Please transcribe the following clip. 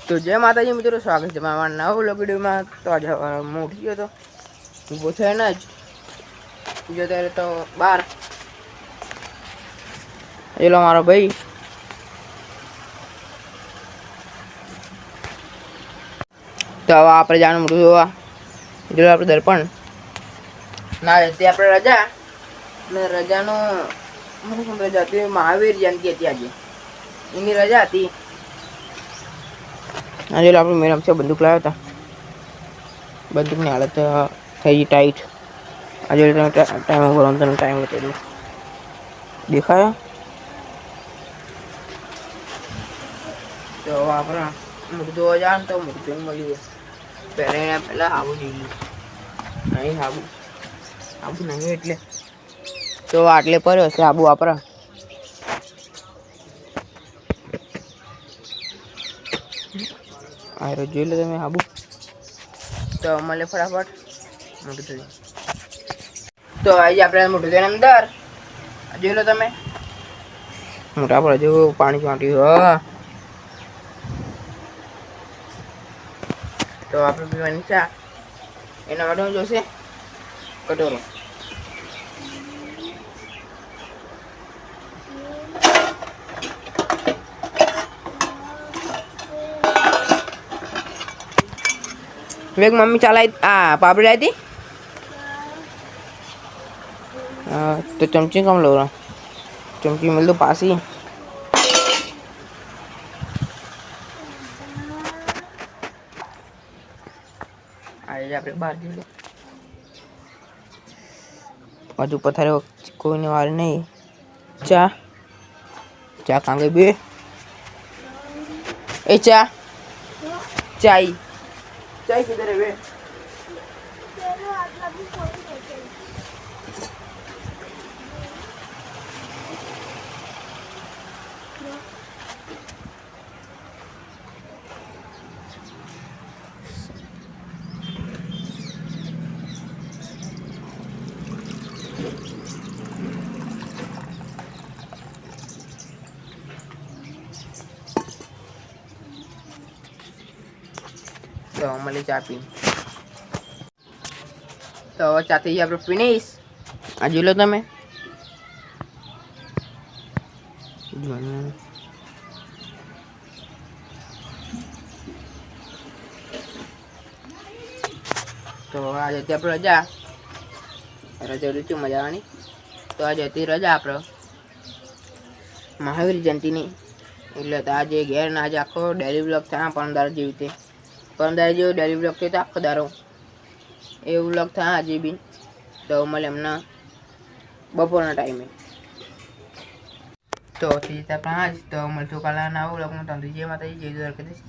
તો જય માતાજી મિત્રો, સ્વાગત છે મારા નવા વ્લોગ વિડીયોમાં। તો આજે હું ઉઠી ગયો તો ઊભો થઈને જ ગયો ત્યારે તો બહાર એલો મારો ભાઈ તો હવે આપણે જાણ મોટું જોવા જો આપણે દર્પણ ના તે આપણે રજા ને રજાનો રજા હતી, મહાવીર જયંતિ હતી આજે, એની રજા હતી। આજે આપણે મેડમ છે બંદૂક લાવ્યા હતા, બંદૂકની હાલત થઈ ગઈ ટાઈટ। આજે ટાઈમ ભરવાનો તને ટાઈમ હતો એટલે દેખાયો। તો આપણે મૂર્તિ જોવા જાય ને તો મૂર્તિ મળી પહેલાં આવું જોઈએ નહીં, આબુ નહીં એટલે તો આટલે પડ્યો છે આબુ આપણા। આ જોઈ લો તમે આબુ, તો મળે ફટાફટ મોટું થયું। તો આજે આપણે મોટું થઈને અંદર જોઈ લો તમે, મોટા પર હજુ પાણી છાંટ્યું। તો આપણે પીવાની ચા, એના માટે જોશે કટોરો। વેગ મમ્મી ચાલાઈ આ પાપડી આવી હતી, તો ચમચી કમ લો, ચમચી મિલ દો પાसी। આજે આપણે બહાર જઈએ, હજુ પથારે કોઈને વાર નહીં। ચા ચા કાંગે બે એ ચા ચાય ચાय किधर है बे? तो मले चा पी, तो चा थी આપણે ફિનિશ। આ જોઈ લો તમે, તો આજે હતી આપણે રજા, રજા ઋતુ મજા આવવાની। તો આજે હતી રજા આપણે મહાવીર જયંતિની, એટલે તો આજે ઘેર ને આજે આખો ડેલી બ્લોગ થાય, પંદર જેવી રીતે પંદર જેવો ડેલી બ્લોગ થયો આખો દારો એવું બ્લોગ થાય આજે બી। તો મળે એમના બપોરના ટાઈમે, તો 5 તો મળતું કાલે નવા બ્લોગમાં। તમને જય માતાજી, જય દ્વારકાધીશ।